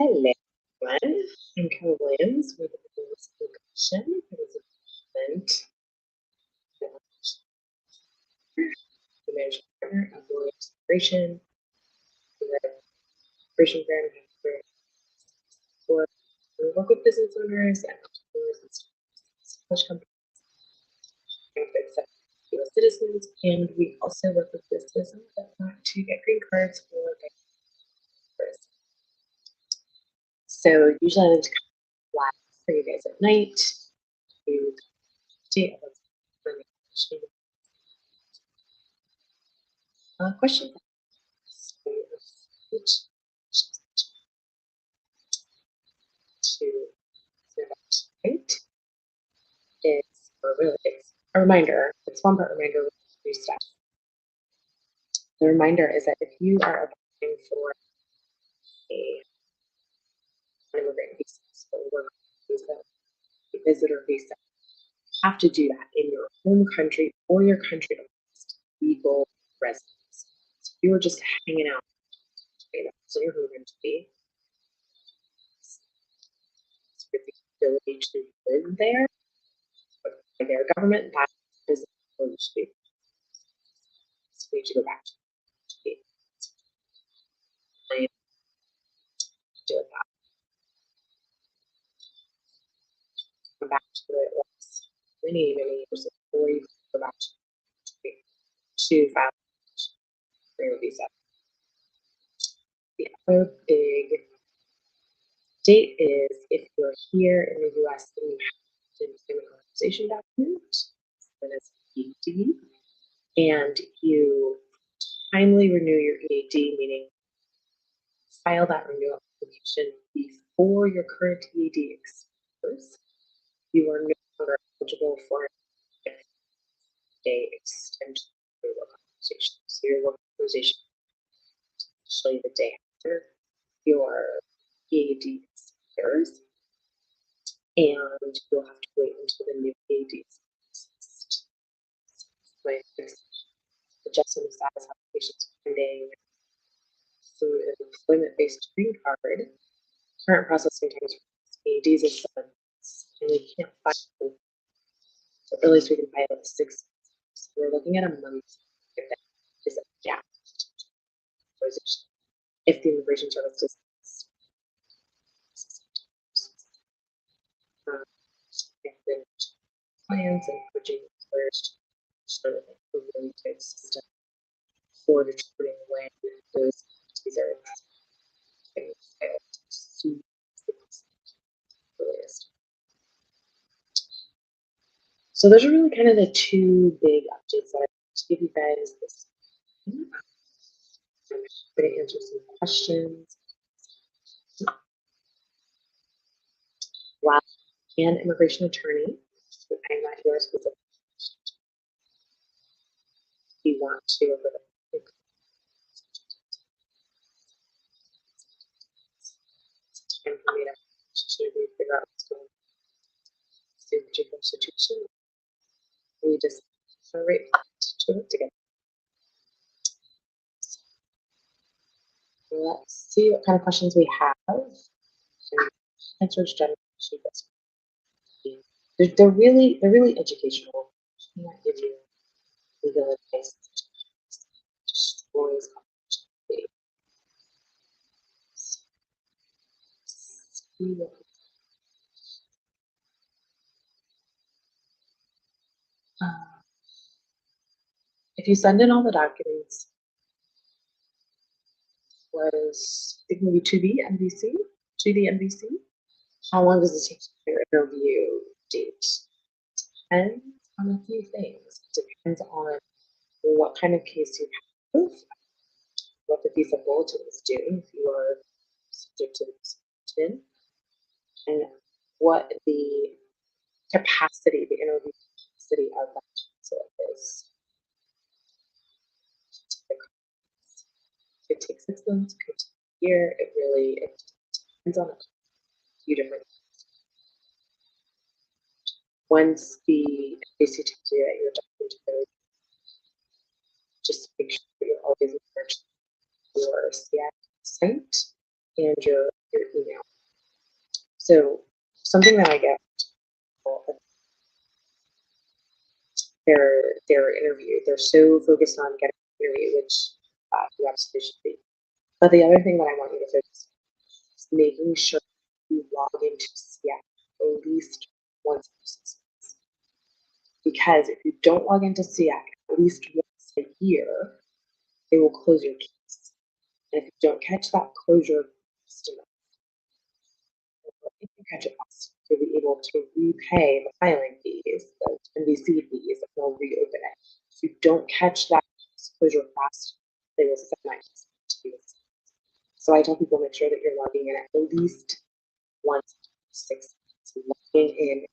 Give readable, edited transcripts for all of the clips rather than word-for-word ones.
Hello, everyone. I'm Carol Williams with the Business Commission. It is a development the managing partner of Williams Corporation. We are a corporation grant for we work with business owners and entrepreneurs and established companies accept U.S. citizens, and we also work with U.S. citizens that want to get green cards for their tourists. So usually I like to come live for you guys at night to update about question. To right is, or really it's a reminder, it's one part reminder with 3 steps. The reminder is that if you are applying for an immigrant visa, so work visa, a visitor visa, you have to do that in your home country or your country of legal residence. So if you were just hanging out, so your home country, with the ability to live there by their government, that is what you should do. So we need to go back to do it that. Come back to where it was many years before you go back to file for your visa. The other big date is if you're here in the US and you have an employment authorization document, that is EAD, and you timely renew your EAD, meaning file that renewal application before your current EAD expires, you are no longer eligible for a 5-day extension for your work authorization. So your work authorization actually the day after your EAD expires, and you'll have to wait until the new EAD is adjustment of status applications pending through an employment-based green card. Current processing times for EADs is 7 months, and we can't file. So earliest we can file is 6 months. So we're looking at a month if that is a gap if the immigration service does plans and encouraging employers to a really good system for determining when those entities are earliest. So those are really kind of the 2 big updates that I want to give you guys this morning. I'm going to answer some questions. While an immigration attorney, I'm not yours specific. You want to over the time for me to figure out what's going on in the particular situation. We just right to work together. Let's see what kind of questions we have. Answers generally. They're really educational. I can't give you legal advice. Just always if you send in all the documents, was I think maybe to the NVC. How long does it take for your interview date? Depends on a few things. It depends on what kind of case you have, what the visa bulletin is doing if you are subject to the bulletin, and what the capacity, the interview capacity of that consulate is. It takes 6 months, it could take a year. It really depends on a few different things. Once the NVC tells you that you're documented, just make sure that you're always encouraged your CI site and your your email. So something that I get their interview, they're so focused on getting an interview, which you absolutely should be. But the other thing that I want you to focus on is making sure you log into CX at least once per 6 months. Because if you don't log into CX at least once a year, they will close your case. And if you don't catch that closure estimate, if you catch it fast, you'll be able to repay the filing fees, the NVC fees, and they'll reopen it. If you don't catch that closure fast, they will send that to you. So I tell people make sure that you're logging in at least once per 6 months, logging in,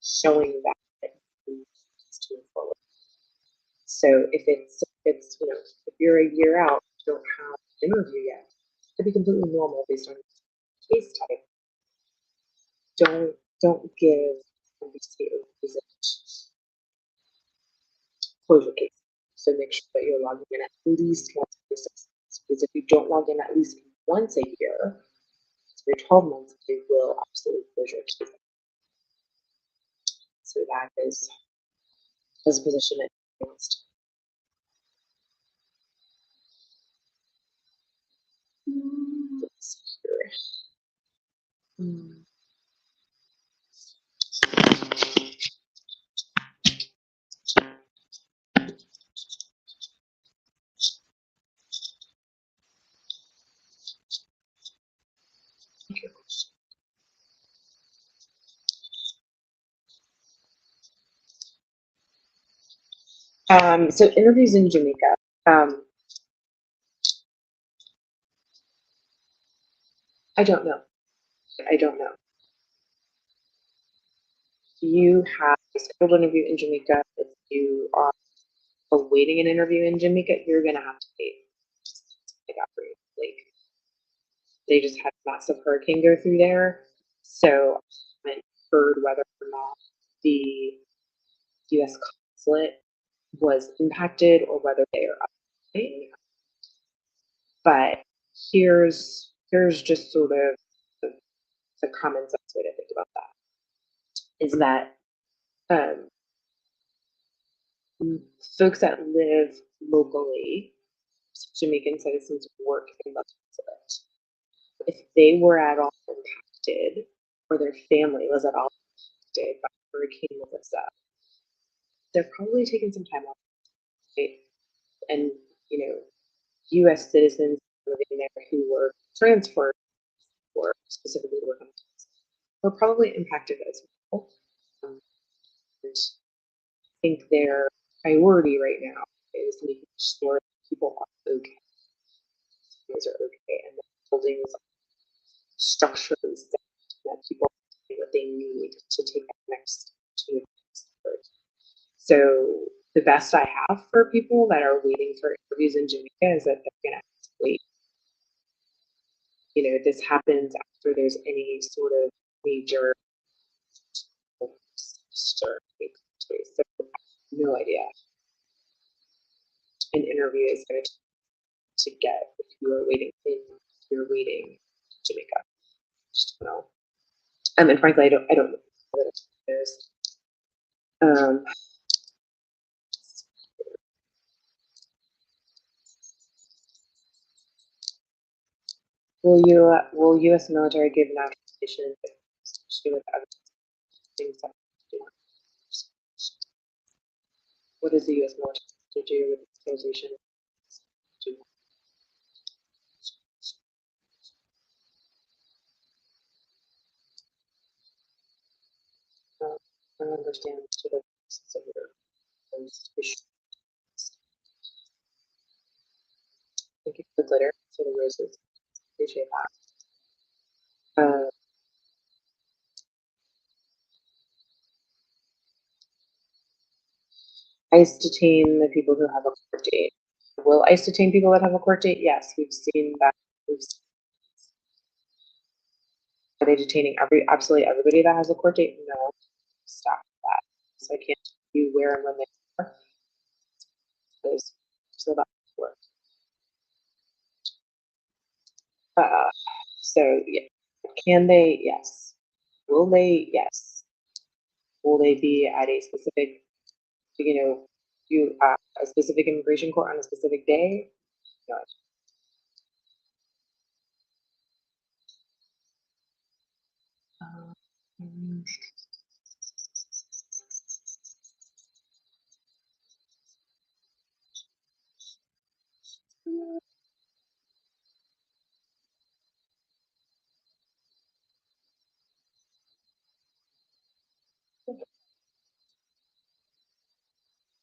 showing that you move forward. So if it's if you're a year out, you don't have an interview yet, it could be completely normal based on case type. Don't give NBC closure case. So make sure that you're logging in at least once per 6 months. Because if you don't log in at least once a year, for 12 months, they will absolutely close your case. So that is a position that wants to. So interviews in Jamaica. I don't know. You have a scheduled interview in Jamaica. If you are awaiting an interview in Jamaica, you're gonna have to pay. Like they just had a massive hurricane go through there, so I haven't heard whether or not the U.S. consulate was impacted or whether they are updating. But here's just sort of the common sense way to think about that is that folks that live locally, Jamaican citizens, work in the consulate. If they were at all impacted or their family was at all impacted by Hurricane Melissa, they're probably taking some time off, right? And U.S. citizens living there who were transferred or specifically work on were probably impacted as well. And I think their priority right now is making sure people are okay. Things are okay, and the buildings, structures that people have what they need to take that next to the next step. So the best I have for people that are waiting for interviews in Jamaica is that they're gonna have to wait. This happens after there's any sort of major start. So no idea. An interview is going to get if you're waiting in Jamaica. Just don't know. And frankly, I don't know that it's will U.S. military give naturalization with other things that do? What does the U.S. military to do with naturalization? I don't understand sort of those issues. Thank you for the glitter, for the roses. Appreciate that. ICE detain the people who have a court date. Will ICE detain people that have a court date? Yes, we've seen that. Are they detaining absolutely everybody that has a court date? No. Stop that. So I can't tell you where and when they are. So that works. So yeah, can they? Yes. Will they? Yes. Will they be at a specific, a specific immigration court on a specific day? No.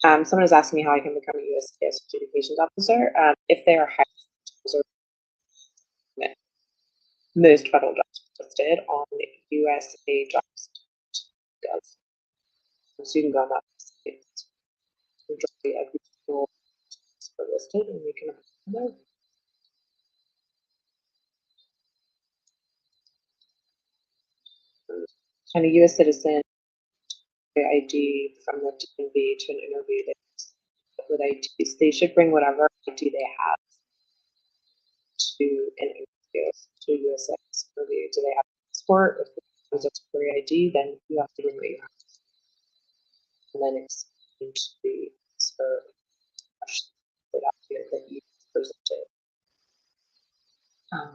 Um, Someone is asking me how I can become a USCIS Adjudications Officer. If they are hired, most federal jobs are listed on USA Jobs Gov. So you can go on that website. Majority of these roles are listed, and we can apply them. And a U.S. citizen ID from the DMV to an interview with IDs, they should bring whatever ID they have to an interview to USCIS interview. Do they have a passport? If they have a temporary ID, then you have to bring what you have. And then it's into the document that you presented. Have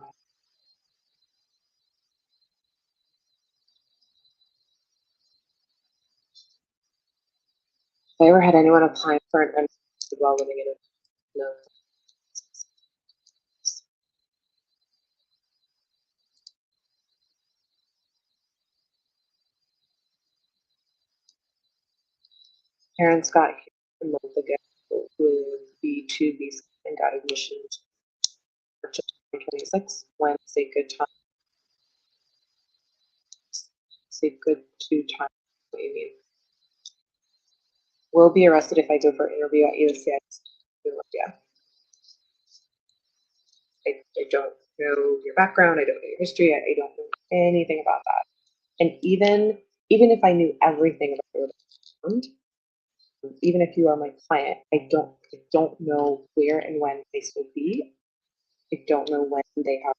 I ever had anyone applying for an unregistered while living in a no? Parents got here a month ago with B2 visa and got admission for 2026. When is a good time? Say good to time. What do you mean? Will be arrested if I go for an interview at USCIS. Yeah. I don't know your background. I don't know your history. I don't know anything about that. And even if I knew everything about your background, even if you are my client, I don't know where and when this will be. I don't know when they have,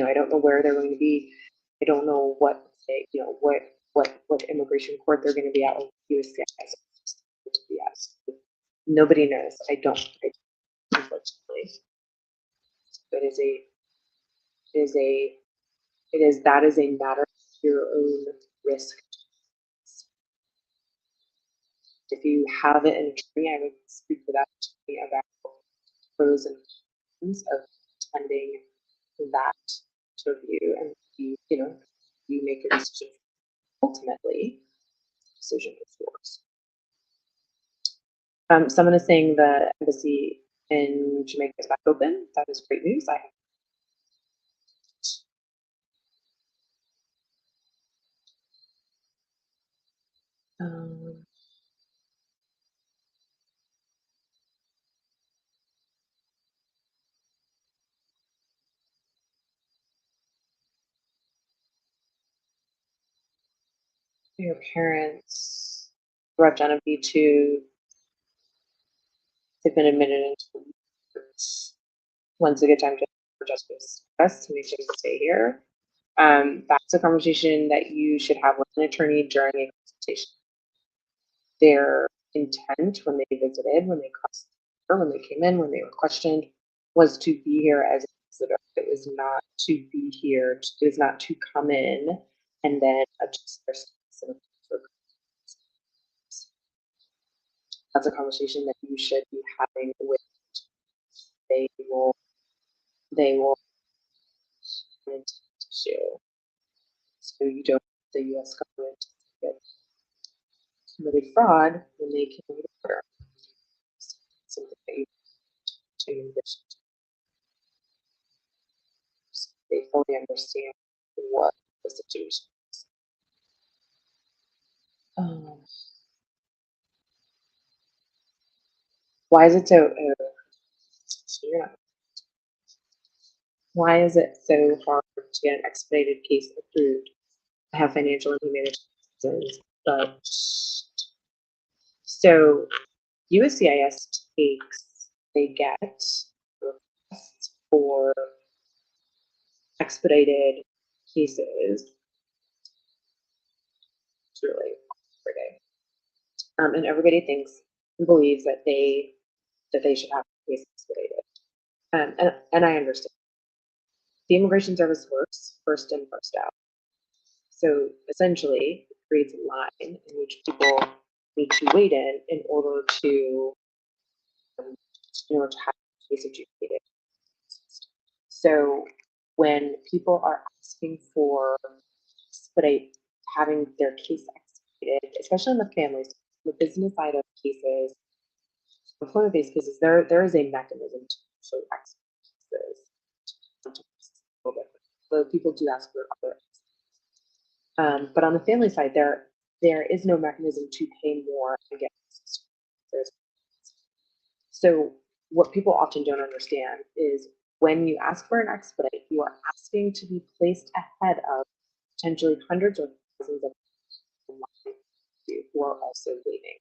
I don't know where they're going to be. I don't know what they, what immigration court they're going to be at or USCIS to be at. Nobody knows. I don't, unfortunately. It is a, it is a, that is a matter of your own risk. If you have an attorney, I would speak to that attorney about pros and cons of attending that interview, and you make a decision. Ultimately, the decision is yours. Someone is saying the embassy in Jamaica is back open. That is great news. Your parents were on a B2. They've been admitted into. When's a good time for justice to make them stay here? That's a conversation that you should have with an attorney during a consultation. Their intent when they visited, when they crossed, or when they came in, when they were questioned, was to be here as a visitor. It was not to be here. It was not to come in and then adjust their status. That's a conversation that you should be having with. They will issue. So you don't the U.S. government get committed fraud when they came over the border. Something that you change. They fully understand what the situation is. Why is it so? Why is it so hard to get an expedited case approved? I have financial and humanitarian reasons, but so USCIS they get requests for expedited cases. It's really every day. And everybody thinks and believes that they should have a case expedited. And I understand. The Immigration Service works first in, first out. So essentially, it creates a line in which people need to wait in order to have a case adjudicated. So when people are asking for having their case expedited, especially in the families, the business side of cases, employment-based cases, there is a mechanism to actually expedite cases. So people do ask for other. But on the family side, there is no mechanism to pay more and get access. So what people often don't understand is when you ask for an expedite, you are asking to be placed ahead of potentially hundreds or thousands of people who are also waiting.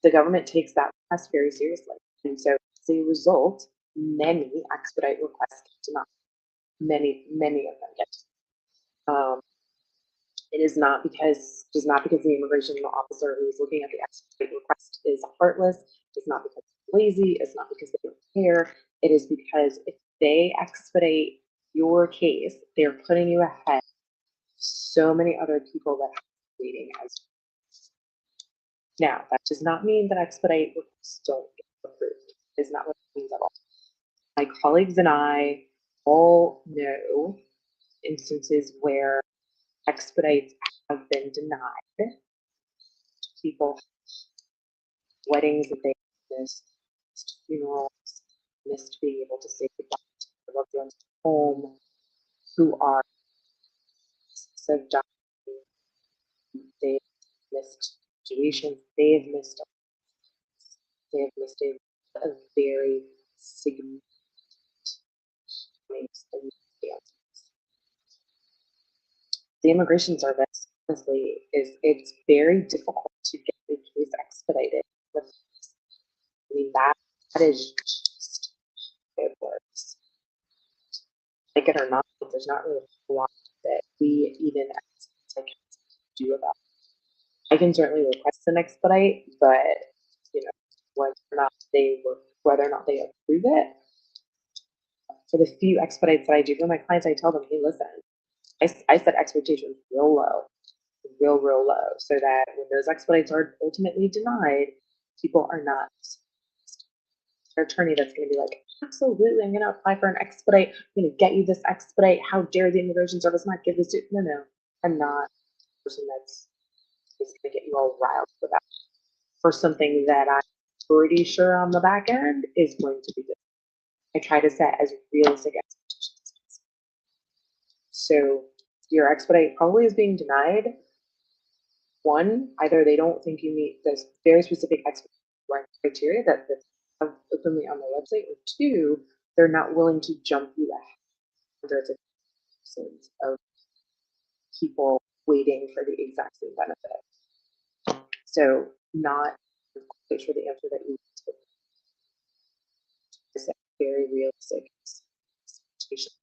The government takes that request very seriously. And so as a result, many expedite requests get denied. Many of them get denied. It is not because the immigration officer who is looking at the expedite request is heartless. It's not because they're lazy. It's not because they don't care. It is because if they expedite your case, they're putting you ahead of so many other people that are waiting as well. Now, that does not mean that expedite requests don't get approved. It is not what it means at all. My colleagues and I all know instances where expedites have been denied. People, weddings that they missed, funerals, missed being able to say goodbye to their loved ones at home, who are so dying. They've missed situations. They've missed a very significant the Immigration Service, honestly, it's very difficult to get the case expedited. I mean, that is just how it works. Like it or not, there's not really a lot that we even can do about it. I can certainly request an expedite, but whether or not they approve it. For the few expedites that I do for my clients, I tell them, hey, listen, I set expectations real low, so that when those expedites are ultimately denied, people are not their attorney that's going to be like, absolutely, I'm going to apply for an expedite. I'm going to get you this expedite. How dare the Immigration Service not give this to you? No, I'm not the person that's going to get you all riled for that. For something that I'm pretty sure on the back end is going to be good. I try to set as realistic expectations. So your expedite probably is being denied. One, either they don't think you meet this very specific criteria that have openly on their website, or two, they're not willing to jump you ahead. Hundreds of thousands of people waiting for the exact same benefit. So not quite sure the answer that you want to set very realistic expectations.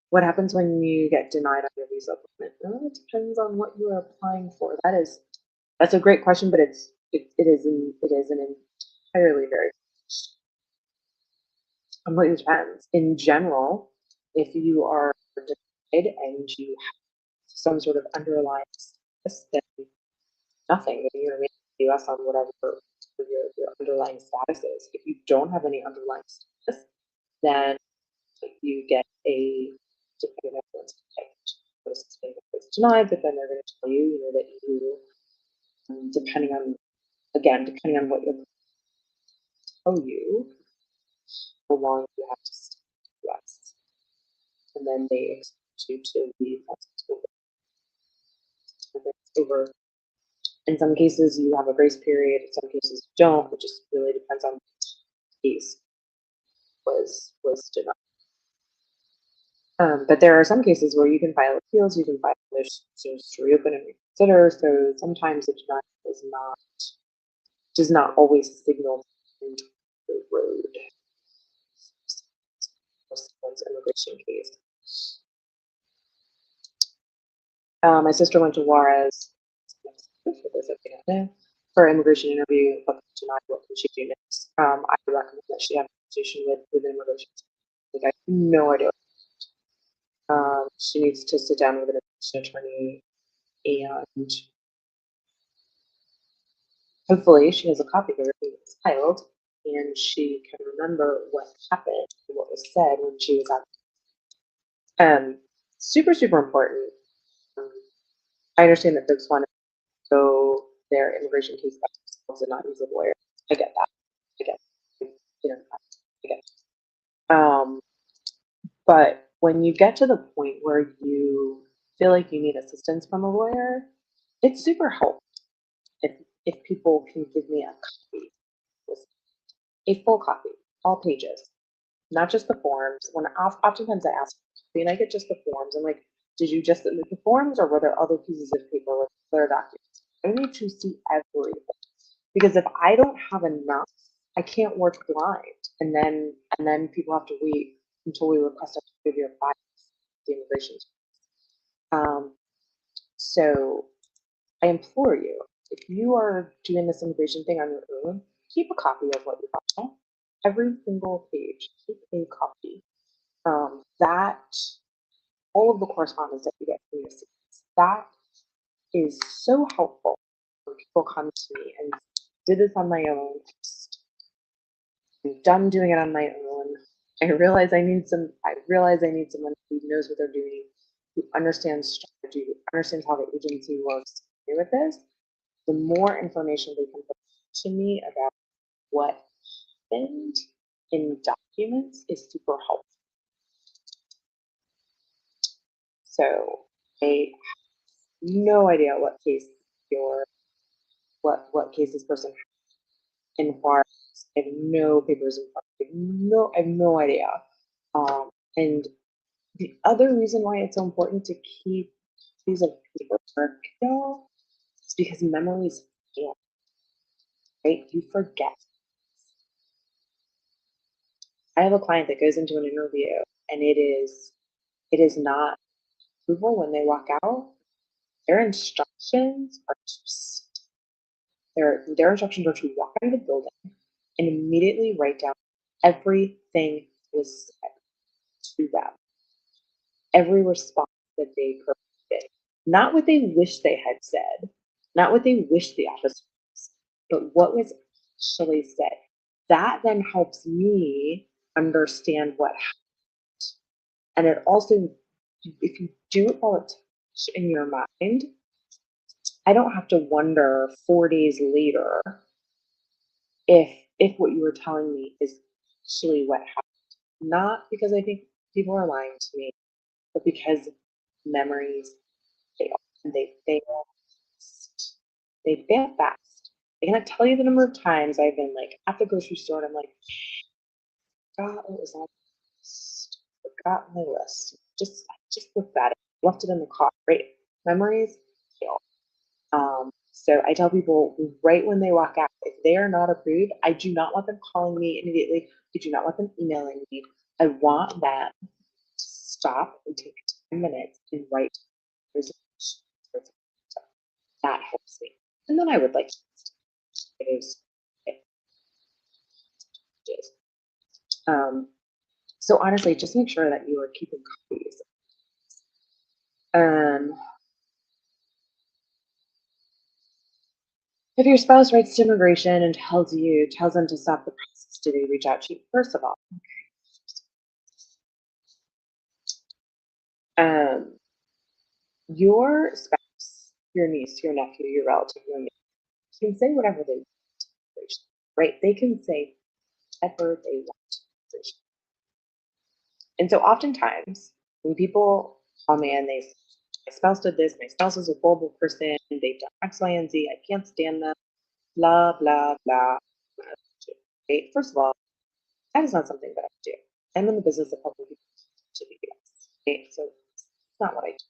What happens when you get denied on your visa appointment? Well, it depends on what you are applying for. That's a great question, but it is an entirely very completely depends. In general, if you are denied and you have some sort of underlying status, then nothing. You're going to the U.S. on whatever your underlying status is. If you don't have any underlying status, then you get a dependent influence it's denied, but then they're going to tell you, that you, depending on what you'll tell you, how long you have to stay in the US. And then they expect you to leave over. In some cases, you have a grace period. In some cases, you don't. It just really depends on the case was denied. But there are some cases where you can file appeals, you can file motions to reopen and reconsider. So sometimes the denial does not always signal the road. someone's immigration case. My sister went to Juarez for an immigration interview, but denied. What can she do next? I would recommend that she have a conversation with an immigration. Like, I have no idea. She needs to sit down with an immigration attorney, and hopefully she has a copy of everything that was filed, and she can remember what happened and what was said when she was out. Super, super important. I understand that folks want to go their immigration case by themselves and not use a lawyer. I get that. I get it. You know, I get it. But when you get to the point where you feel like you need assistance from a lawyer, it's super helpful if people can give me a copy, a full copy, all pages, not just the forms. When oftentimes I ask, and I get just the forms. I'm like, did you just submit the forms, or were there other pieces of paper with other documents? I need to see everything, because if I don't have enough, I can't work blind, and then people have to wait until we request a copy of your file, the immigration. So I implore you, if you are doing this immigration thing on your own, keep a copy of what you got. Every single page, keep a copy. That all of the correspondence that you get from your students, that is so helpful when people come to me and did this on my own. I'm done doing it on my own. I realize I need someone who knows what they're doing, who understands strategy, who understands how the agency works with this. The more information they can put to me about what happened in documents is super helpful. So I have no idea what case what case this person in Juarez. I have no papers in front. I have no idea. And the other reason why it's so important to keep these of paperwork, though, is because memories fail. Right? You forget. I have a client that goes into an interview, and it is not approval when they walk out. Their instructions are their instructions are to walk out of the building and immediately write down everything was said to them, every response that they provided, not what they wish they had said, not what they wish the officer was, but what was actually said. That then helps me understand what happened. And it also, if you do it while it's in your mind, I don't have to wonder 4 days later if what you were telling me is actually what happened. Not because I think people are lying to me, but because memories fail. And they fail fast. They fail fast. I cannot tell you the number of times I've been like at the grocery store and I'm like, forgot what was on my list. Forgot my list. I just looked at it, left it in the car. Right? Memories fail. So I tell people right when they walk out, if they are not approved, I do not want them calling me immediately. I do not want them emailing me. I want them to stop and take 10 minutes and write resolution. That helps me. And then I would like those. So honestly, just make sure that you are keeping copies. If your spouse writes to immigration and tells them to stop the process, do they reach out to you? First of all, your spouse, your niece, your nephew, your relative, your niece can say whatever they want, right? They can say whatever they want. And so oftentimes when people call me and they say, my spouse did this, my spouse is a horrible person, they've done X, Y, and Z, I can't stand them, blah, blah, blah. Okay? First of all, that is not something that I do. I'm in the business of helping people to be US. Okay? So it's not what I do.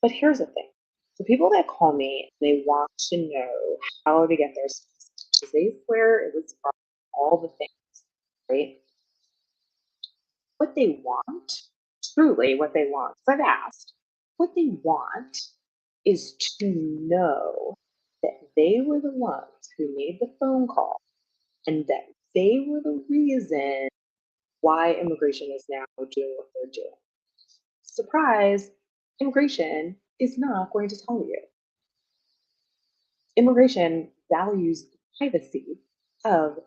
But here's the thing. The people that call me, they want to know how to get their status because they swear it was from all the things, right? what they want, truly what they want, because I've asked, what they want is to know that they were the ones who made the phone call and that they were the reason why immigration is now doing what they're doing. Surprise, immigration is not going to tell you. Immigration values the privacy of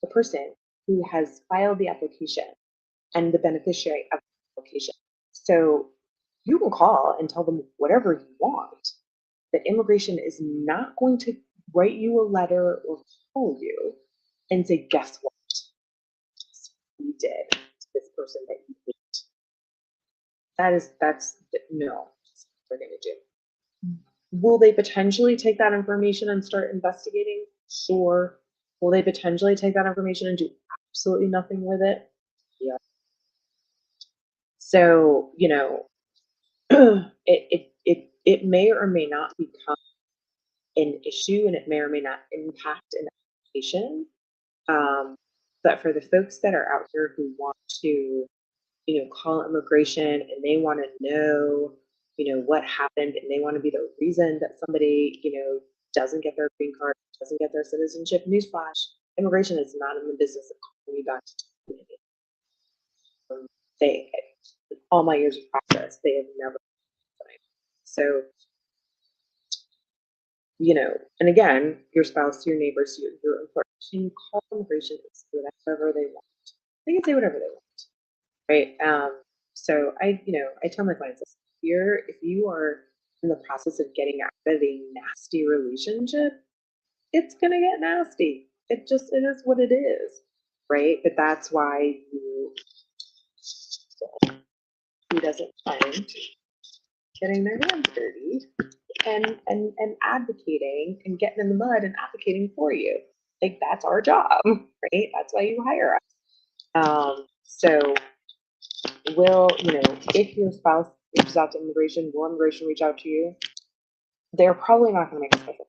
the person who has filed the application and the beneficiary of the application. So you can call and tell them whatever you want, but immigration is not going to write you a letter or call you and say, guess what? You did to this person that you hate. That's no, that's what they're gonna do. Will they potentially take that information and start investigating? Sure. Will they potentially take that information and do absolutely nothing with it? Yeah. So, you know, it may or may not become an issue and it may or may not impact an application. But for the folks that are out here who want to, you know, call immigration and they want to know, you know, what happened and they want to be the reason that somebody, you know, doesn't get their green card, doesn't get their citizenship. Newsflash, immigration is not in the business of calling you back to the community. They, all my years of practice, they have never. So, you know, and again, your spouse, your neighbors, your employer can call immigration and say whatever they want. They can say whatever they want, right? So I tell my clients this: if you are in the process of getting out of a nasty relationship, it's gonna get nasty. It is what it is, right? But that's why who doesn't mind getting their hands dirty and advocating and getting in the mud and advocating for you. Like that's our job, right? That's why you hire us. So if your spouse reaches out to immigration, will immigration reach out to you? They're probably not going to make a special.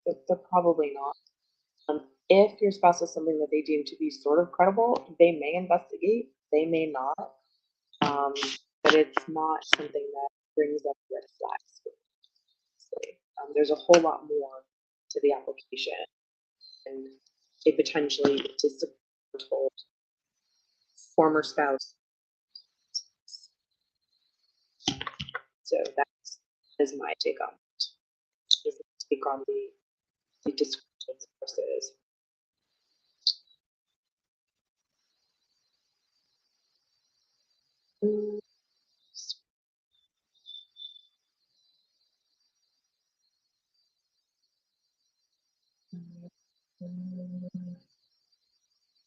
They're probably not. If your spouse is something that they deem to be sort of credible, they may investigate. They may not. But it's not something that brings up red flags. There's a whole lot more to the application and a potentially disgruntled former spouse. So that is my take on it. Doesn't speak on the disgruntled spouses.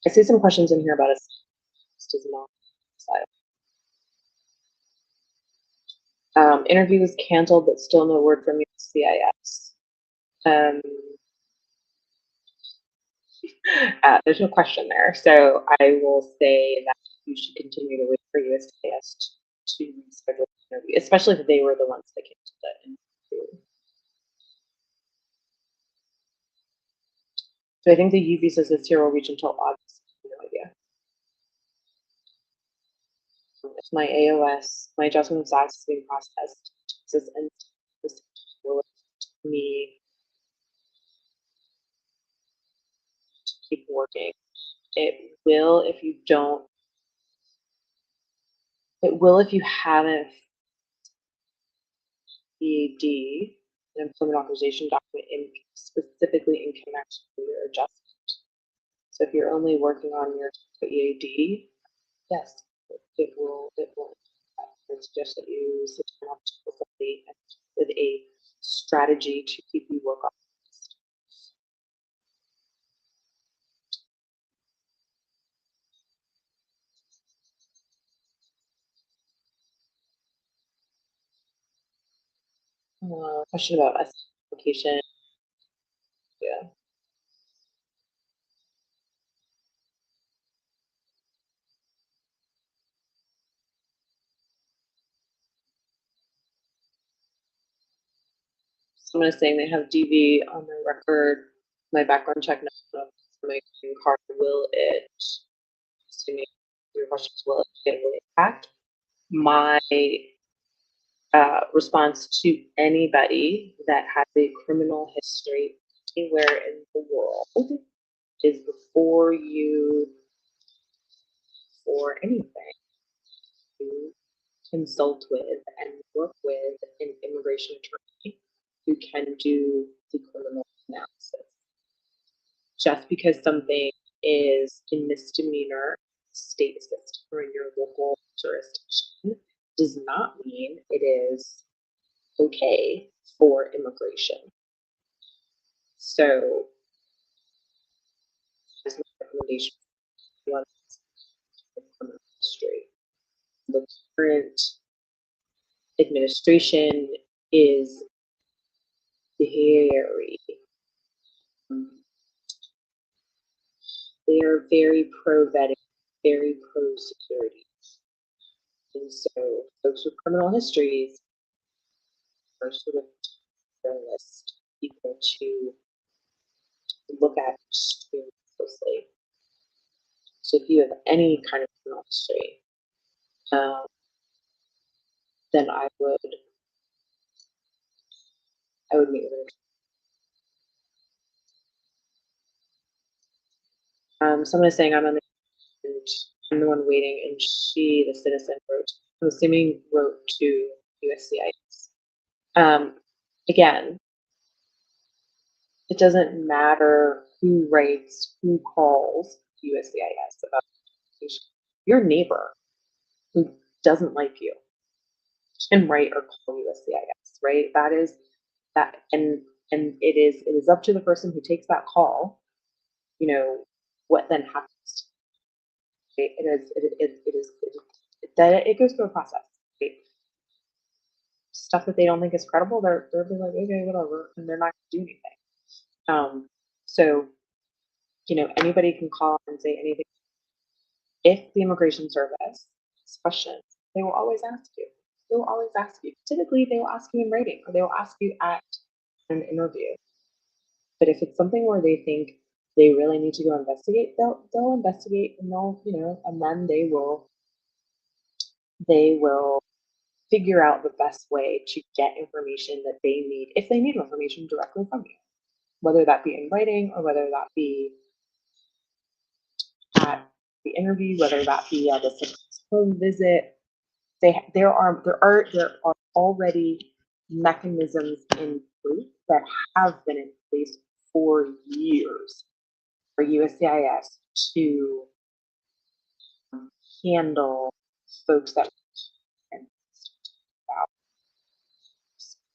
I see some questions in here about a does not interview was canceled, but still no word from USCIS. There's no question there. So I will say that you should continue to wait for USCIS to reschedule the interview, especially if they were the ones that canceled it. So I think the U visa this year will reach until August. No idea. If my AOS, my adjustment of status is being processed, and this will me keep working. It will if you don't. It will if you haven't EAD, an employment authorization document, specifically in connection with your adjustment. So if you're only working on your EAD, yes, it will. I suggest that you sit down with a strategy to keep you work on. Question about application. Yeah. Someone is saying they have DV on their record. My background check, not for my green card. Will it? your questions will negatively impact my response to anybody that has a criminal history anywhere in the world is before you, for anything, you consult with and work with an immigration attorney who can do the criminal analysis. Just because something is a misdemeanor state system or in your local jurisdiction does not mean it is okay for immigration. So, as my recommendation for criminal history, the current administration is very, they are very pro vetting, very pro security. And so folks with criminal histories are sort of their list people to look at extremely closely. So if you have any kind of criminal history, then I would meet with her. Someone is saying I'm on the one waiting, and she, the citizen, wrote. I'm assuming wrote to USCIS. Again, it doesn't matter who writes, who calls USCIS about application. Your neighbor who doesn't like you can write or call USCIS, right? That is that, and it is up to the person who takes that call, what then happens. Right? It goes through a process. Right? Stuff that they don't think is credible, they're like, okay, whatever, and they're not going to do anything. So, anybody can call and say anything. If the Immigration Service has questions, they will always ask you. They will always ask you. Typically, they will ask you in writing, or they will ask you at an interview. But if it's something where they think they really need to go investigate, they'll investigate, and and then they will figure out the best way to get information that they need, if they need information directly from you, whether that be in writing or whether that be at the interview, whether that be at a home visit. There are already mechanisms in place that have been in place for years for USCIS to handle folks that about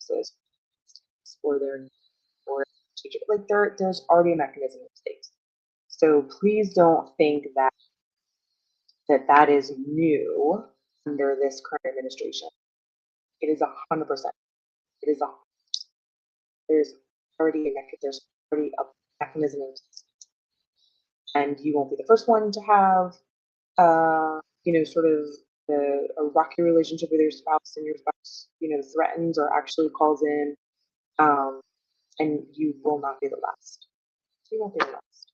services or their or teacher. Like there's already a mechanism in place. So please don't think that is new under this current administration. It is 100%. It is there's already a mechanism in place. And you won't be the first one to have sort of a rocky relationship with your spouse, and your spouse threatens or actually calls in, and you will not be the last. You won't be the last.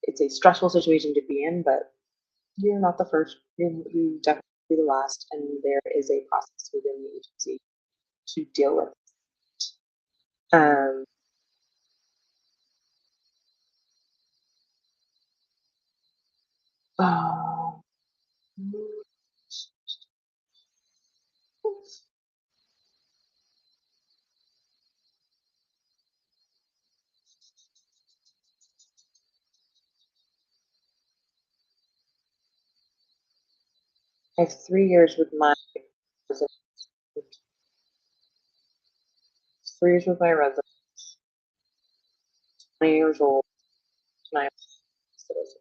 It's a stressful situation to be in, but you're not the first. You definitely be the last, and there is a process within the agency to deal with. I have 3 years with my residence. 3 years with my residence. 20 years old. And I am a citizen.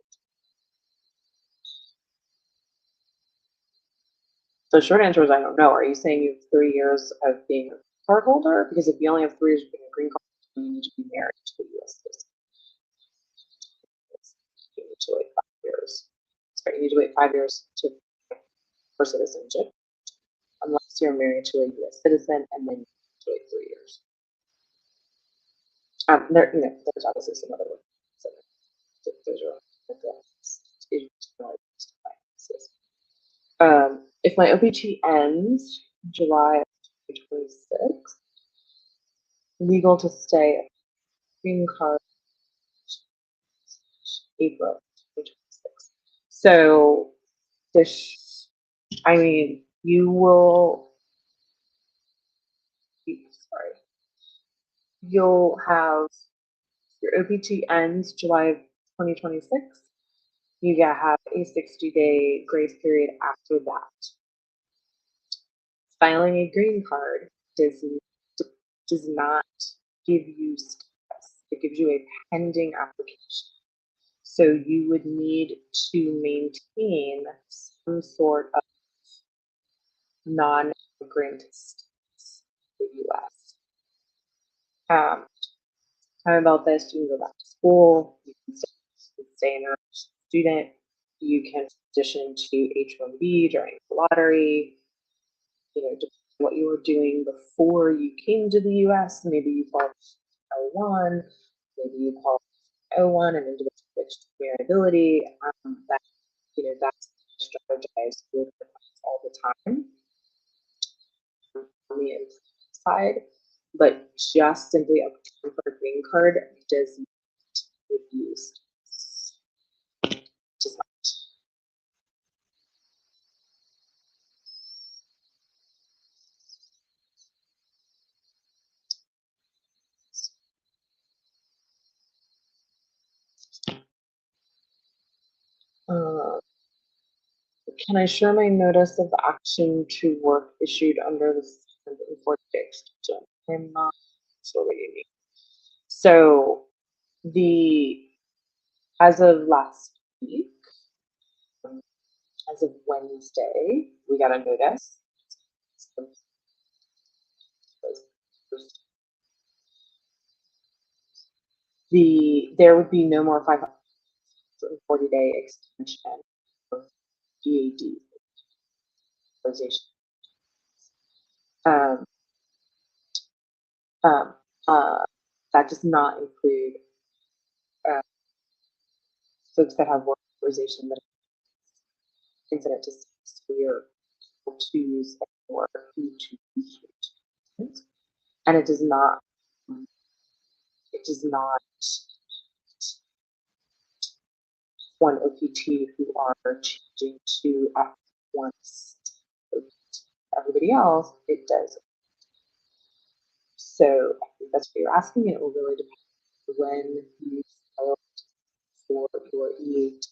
So the short answer is I don't know. Are you saying you have 3 years of being a card holder? Because if you only have 3 years of being a green card, you need to be married to a U.S. citizen. You need to wait 5 years. Sorry, you need to wait 5 years for citizenship, unless you're married to a U.S. citizen, and then you need to wait 3 years. There's obviously some other ones. So those are if my OPT ends July 2026, legal to stay, green card, April 2026. So this, I mean, you will, sorry, you'll have your OPT ends July of 2026. You have a 60-day grace period after that. Filing a green card does not give you status. It gives you a pending application. So you would need to maintain some sort of non-immigrant status in the US. Talking about this, you can go back to school, you can stay an student, you can transition to H-1B during the lottery, depending on what you were doing before you came to the US. Maybe you qualified L1, maybe you qualified O1 and individual variability. That's strategized with all the time on the side, but just simply applying for a green card does not get used. Does not. Can I share my notice of action to work issued under the 40-day extension? I'm not sure what you mean. So as of last week, as of Wednesday, we got a notice. There would be no more 540-day extension of EAD authorization. That does not include folks that have work authorization that incident to severe choose or who to choose. And it does not one OPT who are changing to F1 everybody else, it does. So I think that's what you're asking. It will really depend when you file for your EAD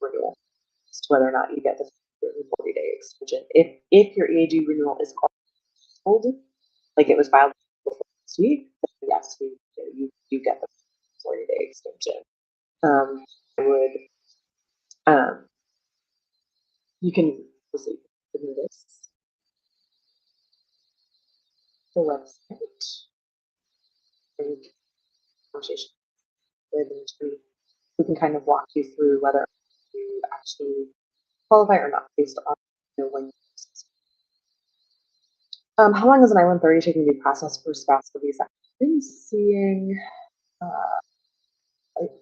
renewal, as to whether or not you get the 40-day extension. If your EAD renewal is called, like it was filed before this week, then yes, you get the 40-day extension. You can see this the website and conversation with an attorney who can kind of walk you through whether you actually qualify or not based on when you how long is an I-130 taking to be processed for spousal visa? I've been seeing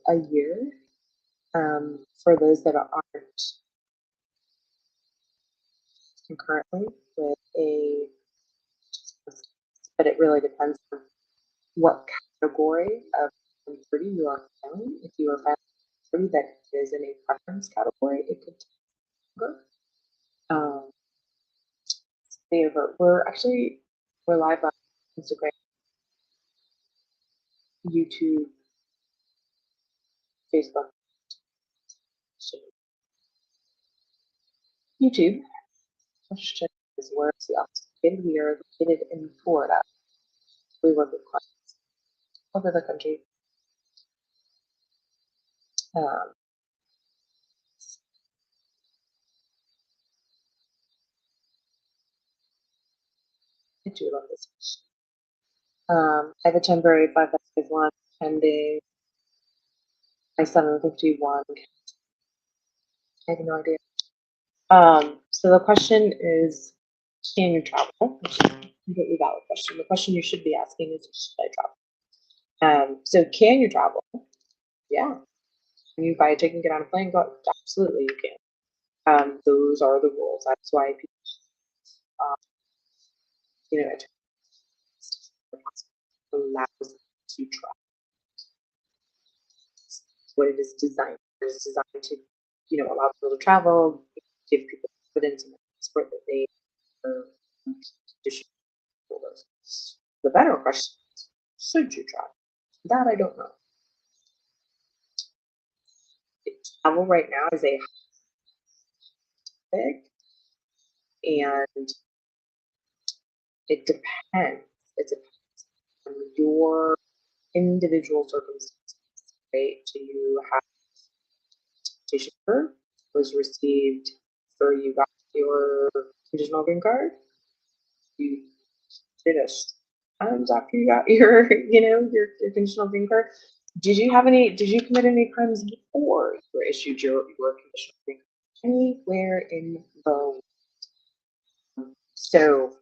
a year for those that aren't concurrently with but it really depends on what category of 30 you are filing. If you are filing 30 that is in a preference category, it could take longer. We're live on Instagram, YouTube, Facebook. YouTube. Question is, where is the office located? We are located in Florida. We work with clients all over the country. I do love this question. I have a temporary 551 pending. My 751. I have no idea. So the question is, can you travel? completely valid question. The question you should be asking is, should I travel? So can you travel? Yeah. Can you buy a ticket and get on a plane? Go, absolutely you can. Those are the rules. That's why people, you know, allows them to travel. What it is designed. It is designed to, you know, allow people to travel, give people confidence in the passport that they are holders. The better question is, should you travel? That I don't know. Travel right now is a topic, and it depends. It depends on your individual circumstances, right? Do you have transportation was received for you got your conditional green card? You did a times after you got your, you know, your conditional green card. Did you commit any crimes before you were issued your conditional green card? Anywhere in the world. So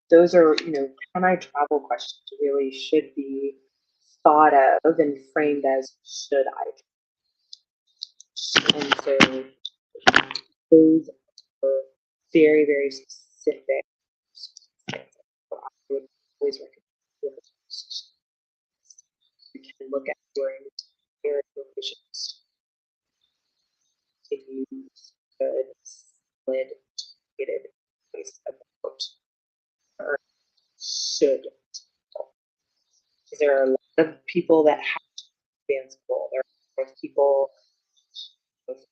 those are, you know, can I travel questions really should be thought of and framed as should I? And so those are very, very specific. I would always recommend you can look at your entire provisions. If you could slid it place about or should. Because there are a lot of people that have advanced goal. There are people with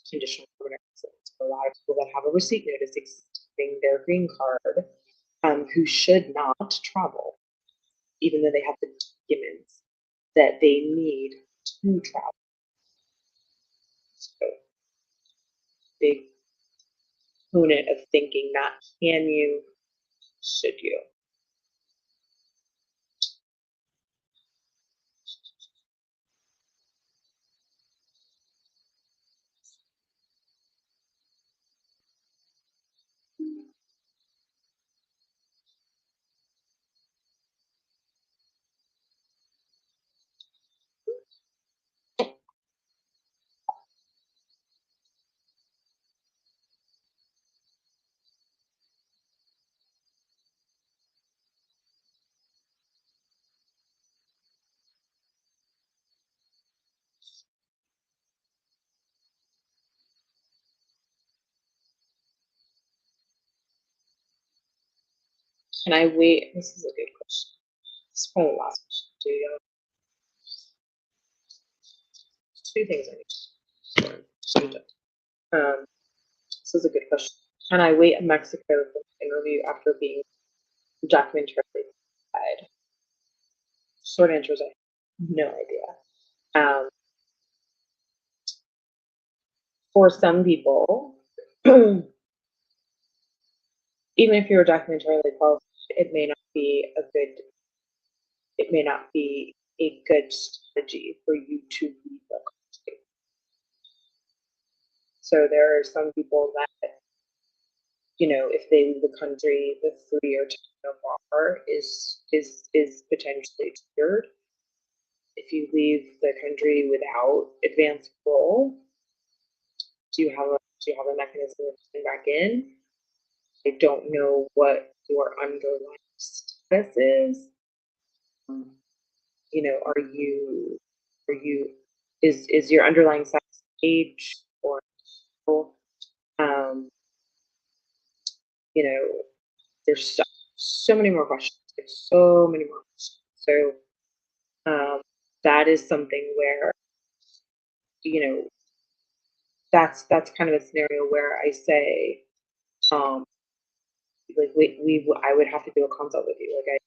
conditional permanent residence. A lot of people that have a receipt notice extending their green card who should not travel, even though they have the documents that they need to travel. So, big component of thinking not can you, should you. Can I wait? This is a good question. This is probably the last question. Do you two things I need to this is a good question. Can I wait in Mexico for the interview after being documentarily verified? Short answer is I have no idea. For some people, even if you're documentarily qualified, it may not be a good strategy for you to leave the country. So there are some people that, you know, if they leave the country, the 3-year term bar is potentially triggered. If you leave the country without advanced parole, do you have a mechanism of coming back in? I don't know what your underlying status is. You know, is your underlying status age or you know, there's so many more questions. There's so many more questions. So that is something where, you know, that's kind of a scenario where I say, like I would have to do a consult with you. Like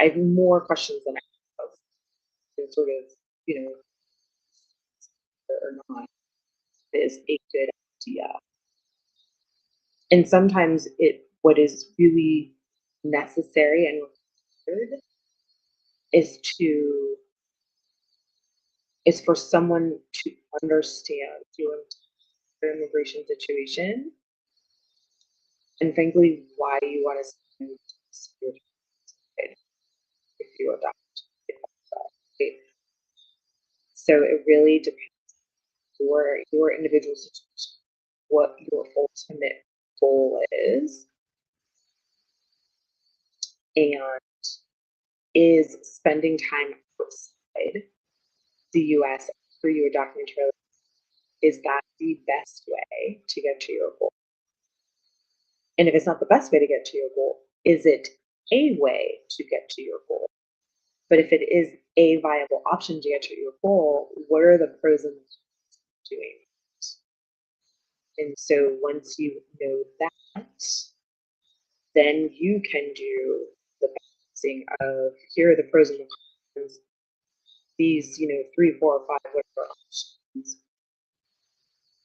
I have more questions than I have, and sort of, you know, or not is a good idea. And sometimes what is really necessary and required is for someone to understand your immigration situation and frankly why you want to if you adopt it. So it really depends on your individual situation, what your ultimate goal is, and is spending time outside the US for you adopting a trailer, is that the best way to get to your goal? And if it's not the best way to get to your goal, is it a way to get to your goal? But if it is a viable option to get to your goal, what are the pros and cons of doing it? And so once you know that, then you can do the balancing of here are the pros and the cons, these, 3, 4, 5, whatever options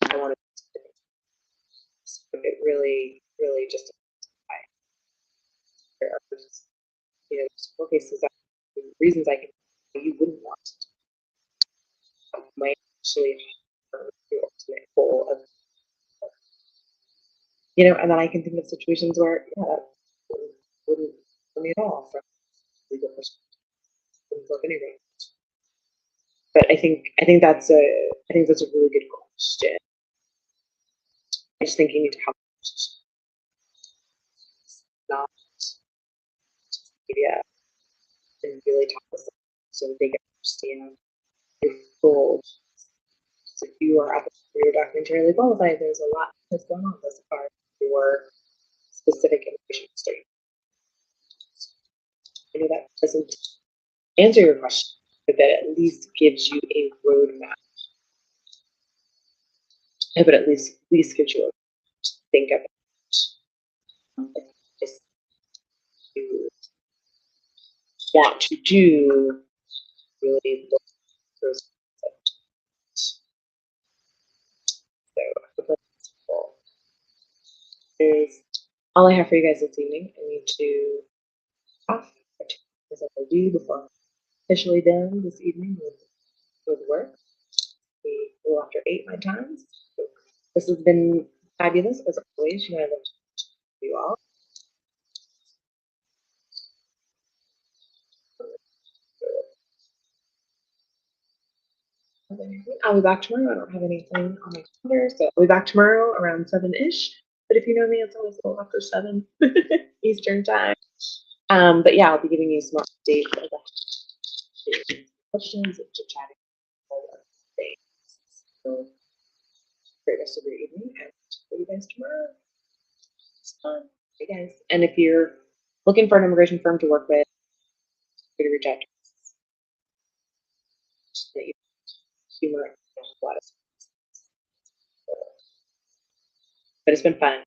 I want to. So it really, really just there are several cases that reasons I can you wouldn't want to might actually harm your ultimate goal of and then I can think of situations where that wouldn't for me at all from a legal perspective. Wouldn't work anyway. But I think that's a really good question. I just think you need to have not media and really talk with them so they can understand your goals. So if you are at your documentarily qualified, there's a lot that's going on as far as your specific immigration state. I know that doesn't answer your question, but that at least gives you a roadmap. But at least gives you a to think about. If you want to do really look for those concepts. So I hope that's helpful. Is all I have for you guys this evening. I need to off as I do before I'm officially done this evening with work. We go after 8 my time. So this has been fabulous as always. I love to you all. I'll be back tomorrow. I don't have anything on my calendar, so I'll be back tomorrow around 7-ish. But if you know me, it's always a little after 7 Eastern time. But yeah, I'll be giving you some updates about questions and chit-chatting all of things. So great rest of your evening, and see you guys tomorrow. It's fun. Hey guys. And if you're looking for an immigration firm to work with, feel free to reach out to us. Humor and a lot of but it's been fun.